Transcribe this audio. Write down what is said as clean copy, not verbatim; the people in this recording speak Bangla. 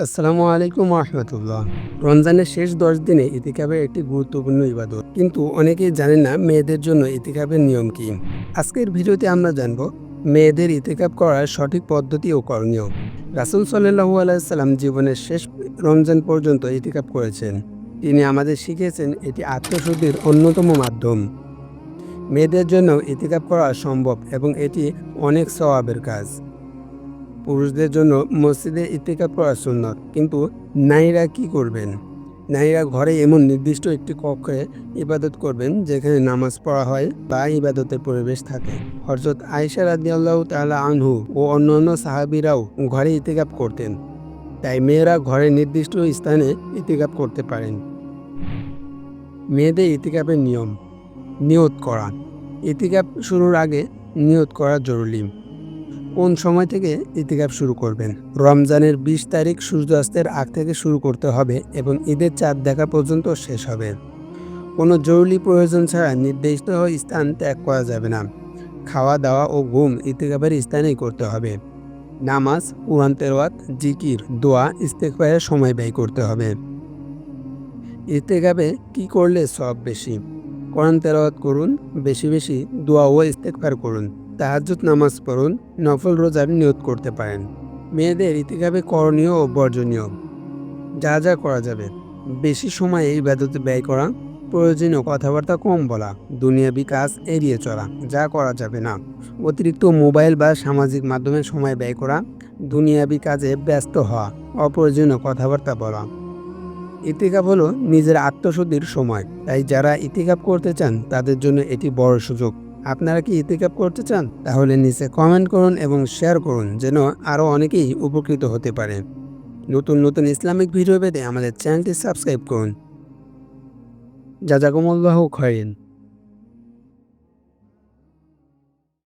আসসালামু আলাইকুম রহমতুল্লাহ। রমজানের শেষ 10 দিনে ইতিকাফের একটি গুরুত্বপূর্ণ ইবাদত, কিন্তু অনেকেই জানেন না মেয়েদের জন্য ইতিকাফের নিয়ম কি। আজকের ভিডিওতে আমরা জানব মেয়েদের ইতিকাফ করার সঠিক পদ্ধতি ও করণীয়। রাসূল সাল্লাল্লাহু আলাইহি সাল্লাম জীবনের শেষ রমজান পর্যন্ত ইতিকাফ করেছেন। তিনি আমাদের শিখিয়েছেন এটি আত্মশুদ্ধির অন্যতম মাধ্যম। মেয়েদের জন্য ইতিকাফ করা সম্ভব এবং এটি অনেক সওয়াবের কাজ। পুরুষদের জন্য মসজিদে ইতিকাফ করা সুন্নত, কিন্তু নারীরা কি করবেন? নারীরা ঘরে এমন নির্দিষ্ট একটি কক্ষে ইবাদত করবেন যেখানে নামাজ পড়া হয় বা ইবাদতের পরিবেশ থাকে। হযরত আয়েশা রাদিয়াল্লাহু তাআলা আনহু ও অন্যান্য সাহাবীরাও ঘরে ইতিকাফ করতেন, তাই মেয়েরা ঘরের নির্দিষ্ট স্থানে ইতিকাফ করতে পারেন। মেয়েদের ইতিকাফের নিয়ম: নিয়ত করা। ইতিকাফ শুরুর আগে নিয়ত করা জরুরি। কোন সময় থেকে ইতিকাফ শুরু করবেন? রমজানের 20 তারিখ সূর্যাস্তের আগ থেকে শুরু করতে হবে এবং ঈদের চাঁদ দেখা পর্যন্ত শেষ হবে। কোনো জরুরি প্রয়োজন ছাড়া নির্দিষ্ট স্থান ত্যাগ করা যাবে না। খাওয়া দাওয়া ও ঘুম ইতিকাফের স্থানেই করতে হবে। নামাজ, কুরআন তেলাওয়াত, জিকির, দোয়া, ইস্তেগফারে সময় ব্যয় করতে হবে। ইতিকাফে কি করলে সওয়াব বেশি? কোরআন তেলাওয়াত করুন, বেশি বেশি দোয়া ও ইস্তেগফার করুন, তাহাজ্জুদ নামাজ পড়ুন, নফল রোজার নিয়ত করতে পারেন। মেয়েদের ইতিকাফে করণীয় ও বর্জনীয়: যা যা করা যাবে: বেশি সময় এই ইবাদতে ব্যয় করা, প্রয়োজনীয় কথাবার্তা কম বলা, দুনিয়াবি কাজ এড়িয়ে চলা। যা করা যাবে না: অতিরিক্ত মোবাইল বা সামাজিক মাধ্যমে সময় ব্যয় করা, দুনিয়াবি কাজে ব্যস্ত হওয়া, অপ্রয়োজনীয় কথাবার্তা বলা। ইতিকাফ হলো নিজের আত্মশুদ্ধির সময়, তাই যারা ইতিকাফ করতে চান তাদের জন্য এটি বড় সুযোগ। আপনারা কি ইতিকাফ করতে চান? তাহলে নিচে কমেন্ট করুন এবং শেয়ার করুন, যেন আরও অনেকেই উপকৃত হতে পারে। নতুন নতুন ইসলামিক ভিডিও পেতে আমাদের চ্যানেলটি সাবস্ক্রাইব করুন। জাযাকুমুল্লাহু খাইরান।